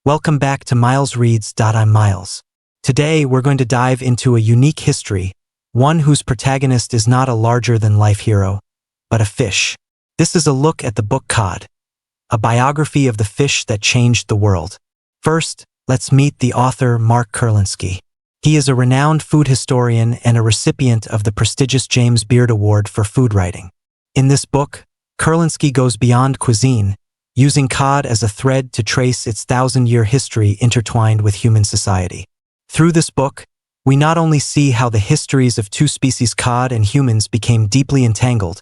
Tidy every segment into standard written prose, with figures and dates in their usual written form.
Welcome back to Miles Reads. I'm Miles. Today, we're going to dive into a unique history, one whose protagonist is not a larger-than-life hero, but a fish. This is a look at the book Cod, a biography of the fish that changed the world. First, let's meet the author Mark Kurlansky. He is a renowned food historian and a recipient of the prestigious James Beard Award for food writing. In this book, Kurlansky goes beyond cuisine, using cod as a thread to trace its thousand-year history intertwined with human society. Through this book, we not only see how the histories of two species, cod and humans, became deeply entangled,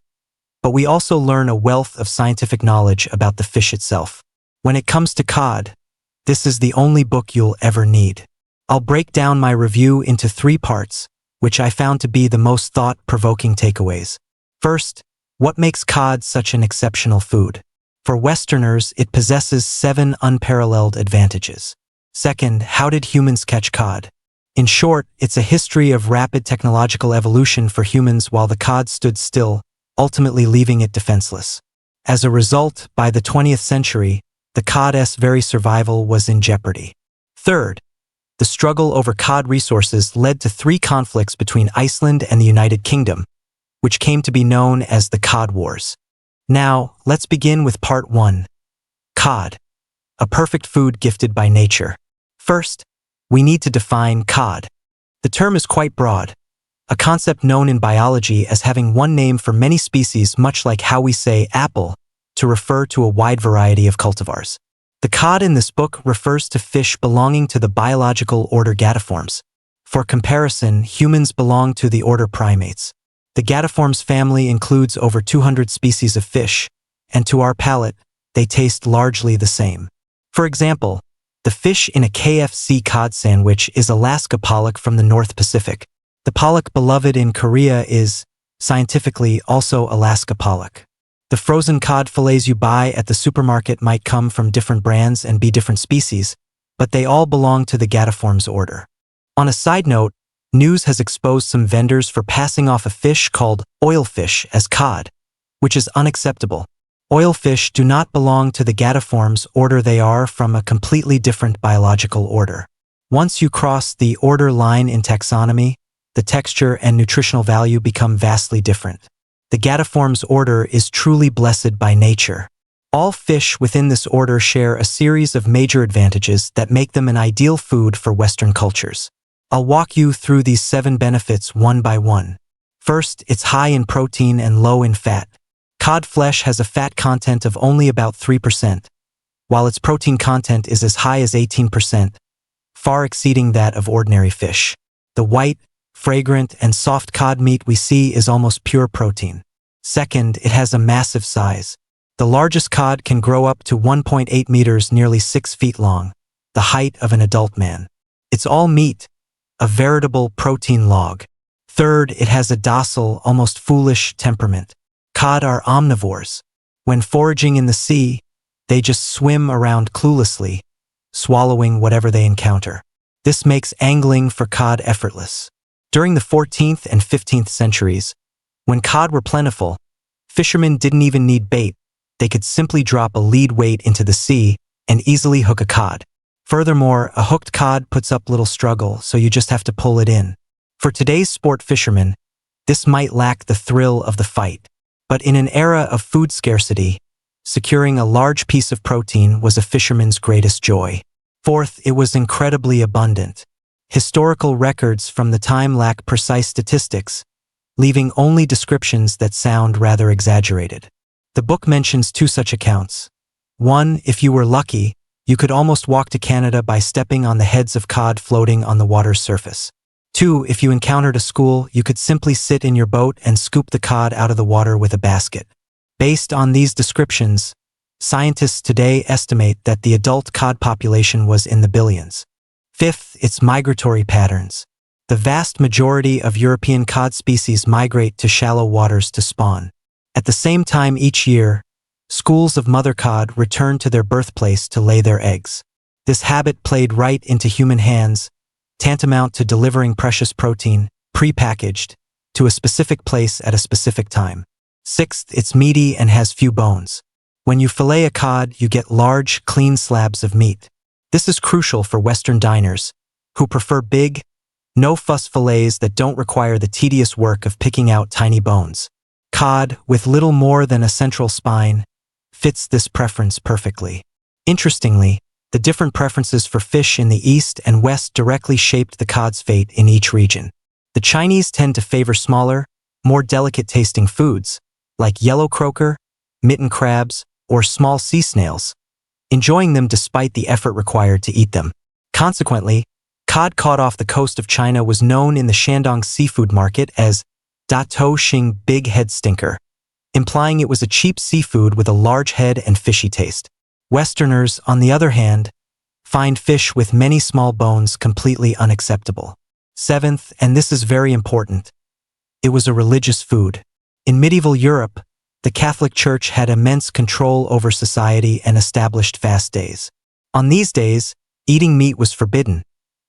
but we also learn a wealth of scientific knowledge about the fish itself. When it comes to cod, this is the only book you'll ever need. I'll break down my review into 3 parts, which I found to be the most thought-provoking takeaways. First, what makes cod such an exceptional food? For Westerners, it possesses 7 unparalleled advantages. Second, how did humans catch cod? In short, it's a history of rapid technological evolution for humans while the cod stood still, ultimately leaving it defenseless. As a result, by the 20th century, the cod's very survival was in jeopardy. Third, the struggle over cod resources led to 3 conflicts between Iceland and the United Kingdom, which came to be known as the Cod Wars. Now, let's begin with part 1. Cod, a perfect food gifted by nature. First, we need to define cod. The term is quite broad, a concept known in biology as having one name for many species, much like how we say apple to refer to a wide variety of cultivars. The cod in this book refers to fish belonging to the biological order Gadiformes. For comparison, humans belong to the order Primates. The Gadiformes family includes over 200 species of fish, and to our palate, they taste largely the same. For example, the fish in a KFC cod sandwich is Alaska pollock from the North Pacific. The pollock beloved in Korea is, scientifically, also Alaska pollock. The frozen cod fillets you buy at the supermarket might come from different brands and be different species, but they all belong to the Gadiformes order. On a side note, news has exposed some vendors for passing off a fish called oilfish as cod, which is unacceptable. Oilfish do not belong to the Gadiformes order, they are from a completely different biological order. Once you cross the order line in taxonomy, the texture and nutritional value become vastly different. The Gadiformes order is truly blessed by nature. All fish within this order share a series of major advantages that make them an ideal food for Western cultures. I'll walk you through these 7 benefits one by one. First, it's high in protein and low in fat. Cod flesh has a fat content of only about 3%, while its protein content is as high as 18%, far exceeding that of ordinary fish. The white, fragrant, and soft cod meat we see is almost pure protein. Second, it has a massive size. The largest cod can grow up to 1.8 meters, nearly 6 feet long, the height of an adult man. It's all meat, a veritable protein log. Third, it has a docile, almost foolish temperament. Cod are omnivores. When foraging in the sea, they just swim around cluelessly, swallowing whatever they encounter. This makes angling for cod effortless. During the 14th and 15th centuries, when cod were plentiful, fishermen didn't even need bait. They could simply drop a lead weight into the sea and easily hook a cod. Furthermore, a hooked cod puts up little struggle, so you just have to pull it in. For today's sport fishermen, this might lack the thrill of the fight. But in an era of food scarcity, securing a large piece of protein was a fisherman's greatest joy. Fourth, it was incredibly abundant. Historical records from the time lack precise statistics, leaving only descriptions that sound rather exaggerated. The book mentions 2 such accounts. One, if you were lucky, you could almost walk to Canada by stepping on the heads of cod floating on the water's surface. 2, if you encountered a school, you could simply sit in your boat and scoop the cod out of the water with a basket. Based on these descriptions, scientists today estimate that the adult cod population was in the billions. Fifth, its migratory patterns. The vast majority of European cod species migrate to shallow waters to spawn. At the same time each year, schools of mother cod return to their birthplace to lay their eggs. This habit played right into human hands, tantamount to delivering precious protein, pre-packaged, to a specific place at a specific time. Sixth, it's meaty and has few bones. When you fillet a cod, you get large, clean slabs of meat. This is crucial for Western diners, who prefer big, no-fuss fillets that don't require the tedious work of picking out tiny bones. Cod, with little more than a central spine, fits this preference perfectly. Interestingly, the different preferences for fish in the East and West directly shaped the cod's fate in each region. The Chinese tend to favor smaller, more delicate-tasting foods, like yellow croaker, mitten crabs, or small sea snails, enjoying them despite the effort required to eat them. Consequently, cod caught off the coast of China was known in the Shandong seafood market as Da To Xing Big Head Stinker, implying it was a cheap seafood with a large head and fishy taste. Westerners, on the other hand, find fish with many small bones completely unacceptable. Seventh, and this is very important, it was a religious food. In medieval Europe, the Catholic Church had immense control over society and established fast days. On these days, eating meat was forbidden,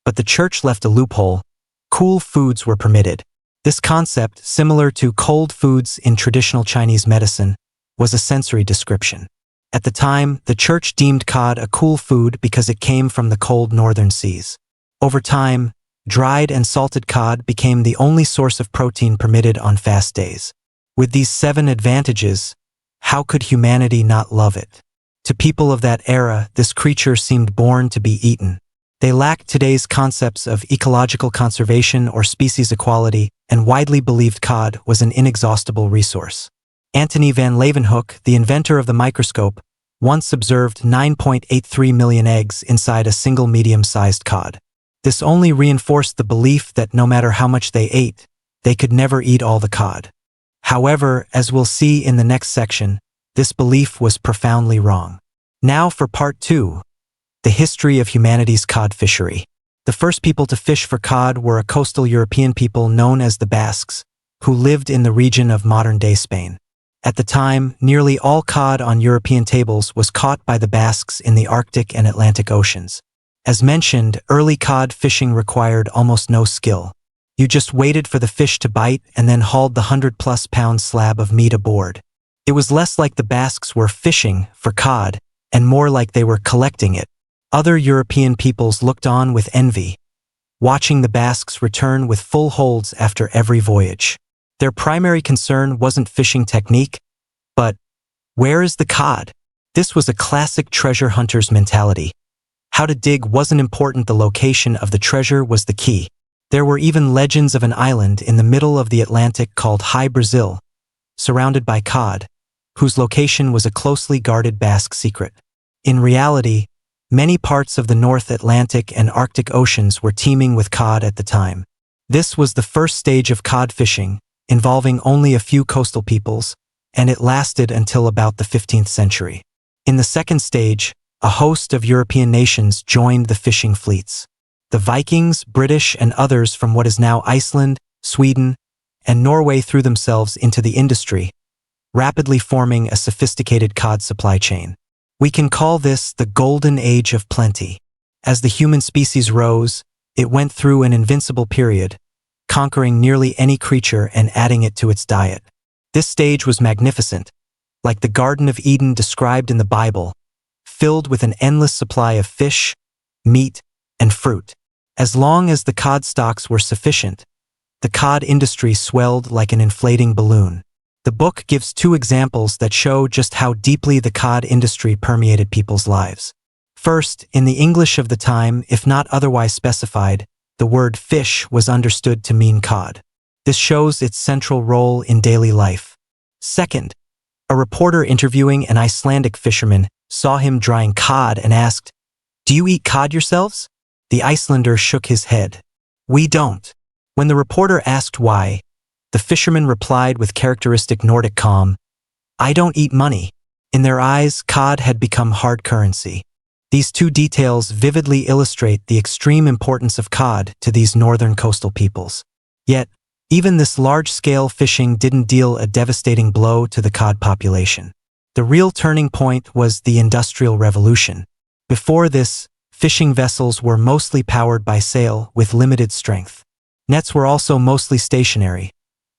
but the Church left a loophole: cool foods were permitted. This concept, similar to cold foods in traditional Chinese medicine, was a sensory description. At the time, the Church deemed cod a cool food because it came from the cold northern seas. Over time, dried and salted cod became the only source of protein permitted on fast days. With these 7 advantages, how could humanity not love it? To people of that era, this creature seemed born to be eaten. They lacked today's concepts of ecological conservation or species equality, and widely believed cod was an inexhaustible resource. Antony van Leeuwenhoek, the inventor of the microscope, once observed 9.83 million eggs inside a single medium-sized cod. This only reinforced the belief that no matter how much they ate, they could never eat all the cod. However, as we'll see in the next section, this belief was profoundly wrong. Now for part 2, the history of humanity's cod fishery. The first people to fish for cod were a coastal European people known as the Basques, who lived in the region of modern-day Spain. At the time, nearly all cod on European tables was caught by the Basques in the Arctic and Atlantic Oceans. As mentioned, early cod fishing required almost no skill. You just waited for the fish to bite and then hauled the 100-plus pound slab of meat aboard. It was less like the Basques were fishing for cod and more like they were collecting it. Other European peoples looked on with envy, watching the Basques return with full holds after every voyage. Their primary concern wasn't fishing technique, but where is the cod? This was a classic treasure hunter's mentality. How to dig wasn't important, the location of the treasure was the key. There were even legends of an island in the middle of the Atlantic called High Brazil, surrounded by cod, whose location was a closely guarded Basque secret. In reality, many parts of the North Atlantic and Arctic Oceans were teeming with cod at the time. This was the first stage of cod fishing, involving only a few coastal peoples, and it lasted until about the 15th century. In the second stage, a host of European nations joined the fishing fleets. The Vikings, British, and others from what is now Iceland, Sweden, and Norway threw themselves into the industry, rapidly forming a sophisticated cod supply chain. We can call this the golden age of plenty. As the human species rose, it went through an invincible period, conquering nearly any creature and adding it to its diet. This stage was magnificent, like the Garden of Eden described in the Bible, filled with an endless supply of fish, meat, and fruit. As long as the cod stocks were sufficient, the cod industry swelled like an inflating balloon. The book gives 2 examples that show just how deeply the cod industry permeated people's lives. First, in the English of the time, if not otherwise specified, the word fish was understood to mean cod. This shows its central role in daily life. Second, a reporter interviewing an Icelandic fisherman saw him drying cod and asked, "Do you eat cod yourselves?" The Icelander shook his head. "We don't." When the reporter asked why, the fisherman replied with characteristic Nordic calm, "I don't eat money." In their eyes, cod had become hard currency. These 2 details vividly illustrate the extreme importance of cod to these northern coastal peoples. Yet, even this large-scale fishing didn't deal a devastating blow to the cod population. The real turning point was the Industrial Revolution. Before this, fishing vessels were mostly powered by sail with limited strength. Nets were also mostly stationary,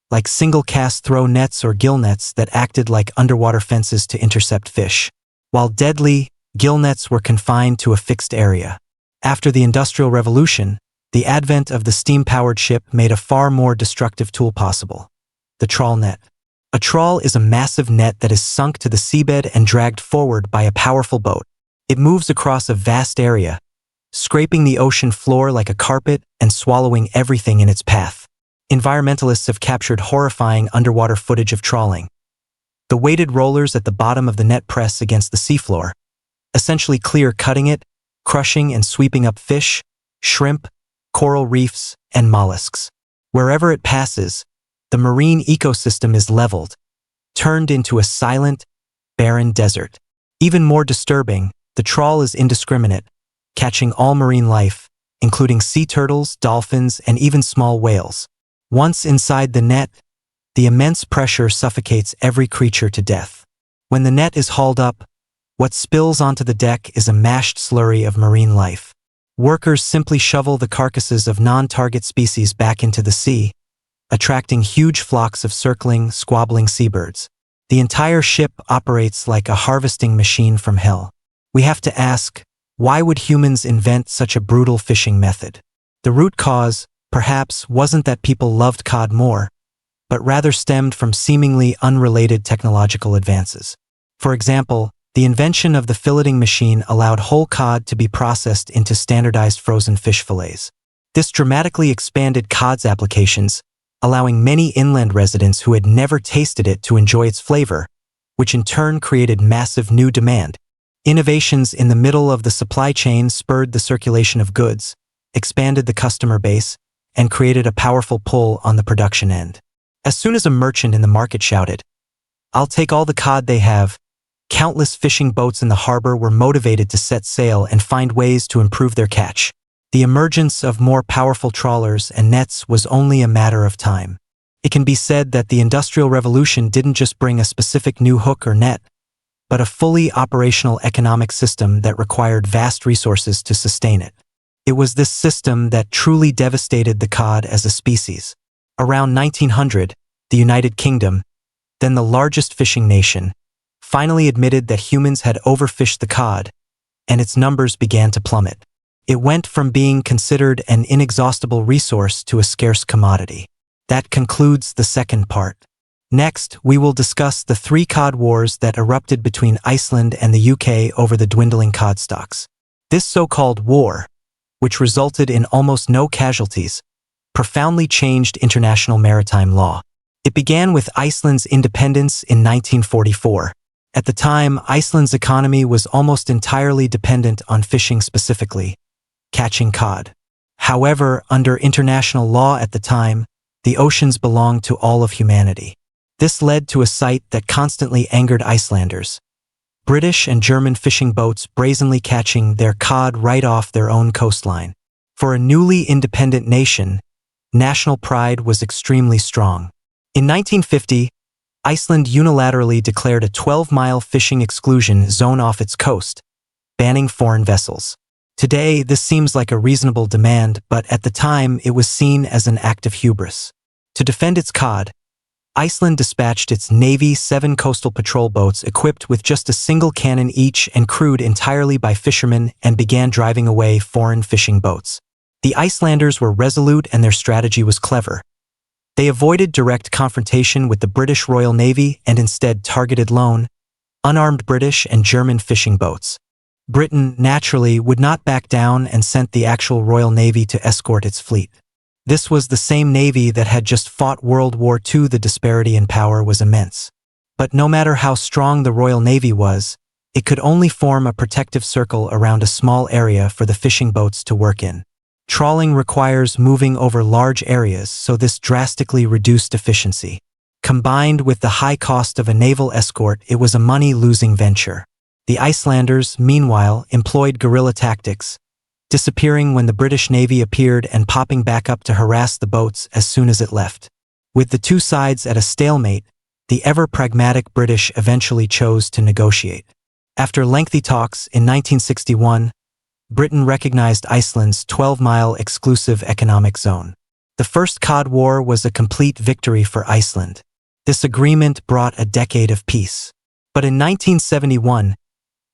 like single-cast throw nets or gill nets that acted like underwater fences to intercept fish, while deadly gill nets were confined to a fixed area. After the Industrial Revolution, the advent of the steam-powered ship made a far more destructive tool possible: the trawl net. A trawl is a massive net that is sunk to the seabed and dragged forward by a powerful boat. It moves across a vast area, scraping the ocean floor like a carpet and swallowing everything in its path. Environmentalists have captured horrifying underwater footage of trawling. The weighted rollers at the bottom of the net press against the seafloor, essentially clear-cutting it, crushing and sweeping up fish, shrimp, coral reefs, and mollusks. Wherever it passes, the marine ecosystem is leveled, turned into a silent, barren desert. Even more disturbing, the trawl is indiscriminate, catching all marine life, including sea turtles, dolphins, and even small whales. Once inside the net, the immense pressure suffocates every creature to death. When the net is hauled up, what spills onto the deck is a mashed slurry of marine life. Workers simply shovel the carcasses of non-target species back into the sea, attracting huge flocks of circling, squabbling seabirds. The entire ship operates like a harvesting machine from hell. We have to ask, why would humans invent such a brutal fishing method? The root cause, perhaps, wasn't that people loved cod more, but rather stemmed from seemingly unrelated technological advances. For example, the invention of the filleting machine allowed whole cod to be processed into standardized frozen fish fillets. This dramatically expanded cod's applications, allowing many inland residents who had never tasted it to enjoy its flavor, which in turn created massive new demand. Innovations in the middle of the supply chain spurred the circulation of goods, expanded the customer base, and created a powerful pull on the production end. As soon as a merchant in the market shouted, "I'll take all the cod they have," countless fishing boats in the harbor were motivated to set sail and find ways to improve their catch. The emergence of more powerful trawlers and nets was only a matter of time. It can be said that the Industrial Revolution didn't just bring a specific new hook or net, but a fully operational economic system that required vast resources to sustain it. It was this system that truly devastated the cod as a species. Around 1900, the United Kingdom, then the largest fishing nation, finally admitted that humans had overfished the cod, and its numbers began to plummet. It went from being considered an inexhaustible resource to a scarce commodity. That concludes the second part. Next, we will discuss the 3 Cod Wars that erupted between Iceland and the UK over the dwindling cod stocks. This so-called war, which resulted in almost no casualties, profoundly changed international maritime law. It began with Iceland's independence in 1944. At the time, Iceland's economy was almost entirely dependent on fishing, specifically catching cod. However, under international law at the time, the oceans belonged to all of humanity. This led to a sight that constantly angered Icelanders: British and German fishing boats brazenly catching their cod right off their own coastline. For a newly independent nation, national pride was extremely strong. In 1950, Iceland unilaterally declared a 12-mile fishing exclusion zone off its coast, banning foreign vessels. Today, this seems like a reasonable demand, but at the time, it was seen as an act of hubris. To defend its cod, Iceland dispatched its Navy 7 coastal patrol boats equipped with just a single cannon each and crewed entirely by fishermen and began driving away foreign fishing boats. The Icelanders were resolute and their strategy was clever. They avoided direct confrontation with the British Royal Navy and instead targeted lone, unarmed British and German fishing boats. Britain, naturally, would not back down and sent the actual Royal Navy to escort its fleet. This was the same Navy that had just fought World War II. The disparity in power was immense. But no matter how strong the Royal Navy was, it could only form a protective circle around a small area for the fishing boats to work in. Trawling requires moving over large areas, so this drastically reduced efficiency. Combined with the high cost of a naval escort, it was a money-losing venture. The Icelanders, meanwhile, employed guerrilla tactics, disappearing when the British Navy appeared and popping back up to harass the boats as soon as it left. With the two sides at a stalemate, the ever-pragmatic British eventually chose to negotiate. After lengthy talks in 1961, Britain recognized Iceland's 12-mile exclusive economic zone. The First Cod War was a complete victory for Iceland. This agreement brought a decade of peace. But in 1971,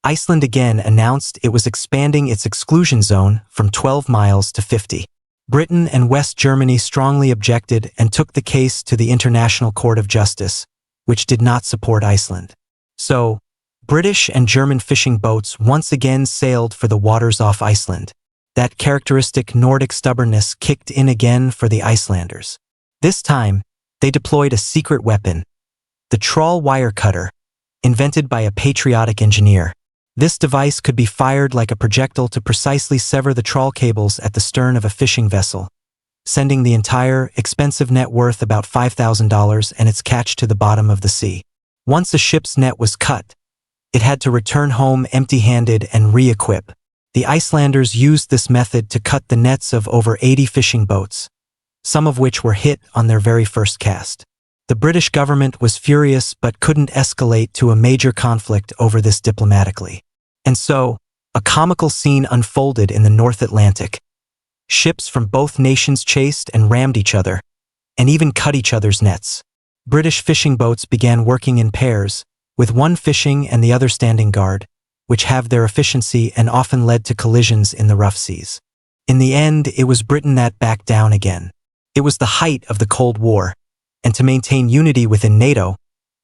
Iceland again announced it was expanding its exclusion zone from 12 miles to 50. Britain and West Germany strongly objected and took the case to the International Court of Justice, which did not support Iceland. So, British and German fishing boats once again sailed for the waters off Iceland. That characteristic Nordic stubbornness kicked in again for the Icelanders. This time, they deployed a secret weapon, the trawl wire cutter, invented by a patriotic engineer. This device could be fired like a projectile to precisely sever the trawl cables at the stern of a fishing vessel, sending the entire, expensive net worth about $5,000 and its catch to the bottom of the sea. Once a ship's net was cut, it had to return home empty-handed and re-equip. The Icelanders used this method to cut the nets of over 80 fishing boats, some of which were hit on their very first cast. The British government was furious but couldn't escalate to a major conflict over this diplomatically. And so, a comical scene unfolded in the North Atlantic. Ships from both nations chased and rammed each other, and even cut each other's nets. British fishing boats began working in pairs, with one fishing and the other standing guard, which halved their efficiency and often led to collisions in the rough seas. In the end, it was Britain that backed down again. It was the height of the Cold War, and to maintain unity within NATO,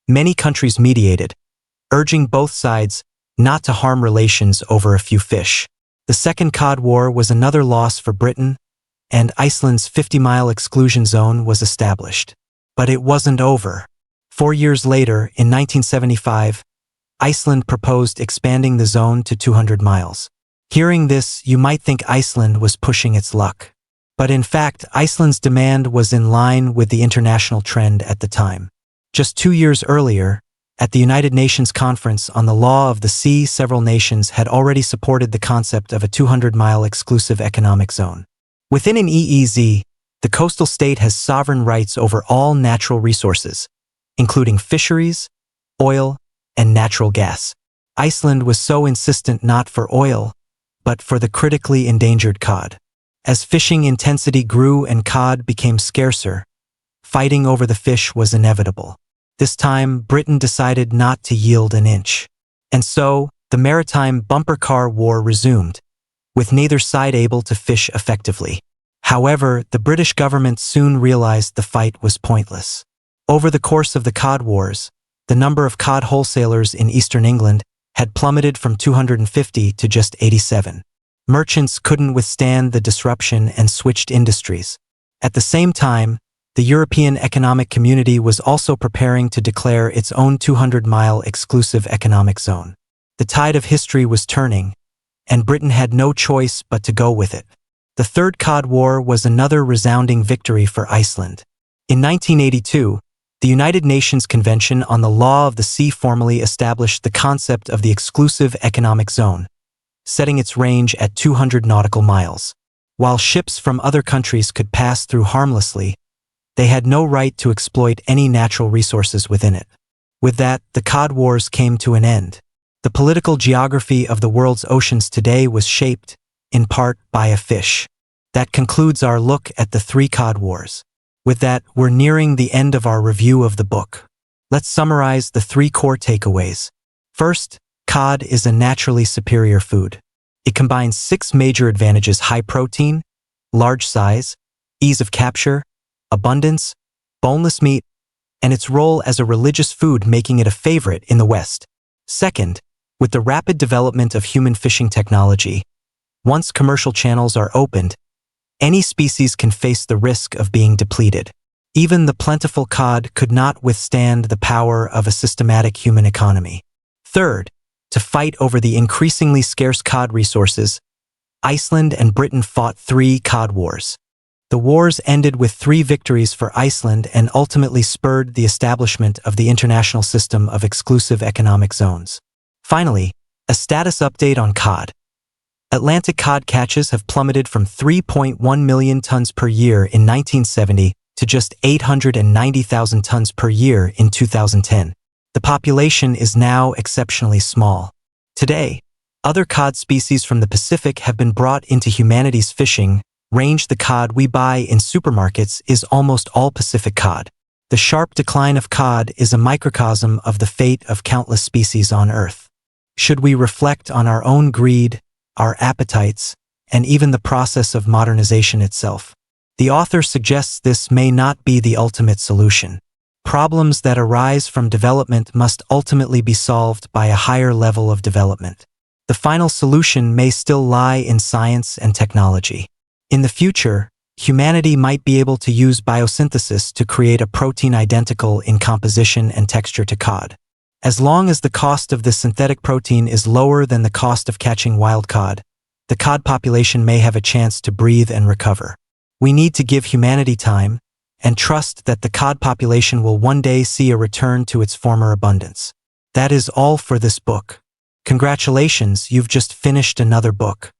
many countries mediated, urging both sides not to harm relations over a few fish. The Second Cod War was another loss for Britain, and Iceland's 50-mile exclusion zone was established. But it wasn't over. 4 years later, in 1975, Iceland proposed expanding the zone to 200 miles. Hearing this, you might think Iceland was pushing its luck. But in fact, Iceland's demand was in line with the international trend at the time. Just 2 years earlier, at the United Nations Conference on the Law of the Sea, several nations had already supported the concept of a 200-mile exclusive economic zone. Within an EEZ, the coastal state has sovereign rights over all natural resources, including fisheries, oil, and natural gas. Iceland was so insistent not for oil, but for the critically endangered cod. As fishing intensity grew and cod became scarcer, fighting over the fish was inevitable. This time, Britain decided not to yield an inch. And so, the maritime bumper car war resumed, with neither side able to fish effectively. However, the British government soon realized the fight was pointless. Over the course of the Cod Wars, the number of cod wholesalers in eastern England had plummeted from 250 to just 87. Merchants couldn't withstand the disruption and switched industries. At the same time, the European Economic Community was also preparing to declare its own 200-mile exclusive economic zone. The tide of history was turning, and Britain had no choice but to go with it. The Third Cod War was another resounding victory for Iceland. In 1982, the United Nations Convention on the Law of the Sea formally established the concept of the exclusive economic zone, setting its range at 200 nautical miles. While ships from other countries could pass through harmlessly, they had no right to exploit any natural resources within it. With that, the Cod Wars came to an end. The political geography of the world's oceans today was shaped, in part, by a fish. That concludes our look at the 3 Cod Wars. With that, we're nearing the end of our review of the book. Let's summarize the 3 core takeaways. First, cod is a naturally superior food. It combines 6 major advantages: high protein, large size, ease of capture, abundance, boneless meat, and its role as a religious food making it a favorite in the West. Second, with the rapid development of human fishing technology, once commercial channels are opened, any species can face the risk of being depleted. Even the plentiful cod could not withstand the power of a systematic human economy. Third, to fight over the increasingly scarce cod resources, Iceland and Britain fought 3 Cod Wars. The wars ended with 3 victories for Iceland and ultimately spurred the establishment of the international system of exclusive economic zones. Finally, a status update on cod. Atlantic cod catches have plummeted from 3.1 million tons per year in 1970 to just 890,000 tons per year in 2010. The population is now exceptionally small. Today, other cod species from the Pacific have been brought into humanity's fishing range. The cod we buy in supermarkets is almost all Pacific cod. The sharp decline of cod is a microcosm of the fate of countless species on Earth. Should we reflect on our own greed, our appetites, and even the process of modernization itself? The author suggests this may not be the ultimate solution. Problems that arise from development must ultimately be solved by a higher level of development. The final solution may still lie in science and technology. In the future, humanity might be able to use biosynthesis to create a protein identical in composition and texture to cod. As long as the cost of this synthetic protein is lower than the cost of catching wild cod, the cod population may have a chance to breathe and recover. We need to give humanity time and trust that the cod population will one day see a return to its former abundance. That is all for this book. Congratulations, you've just finished another book.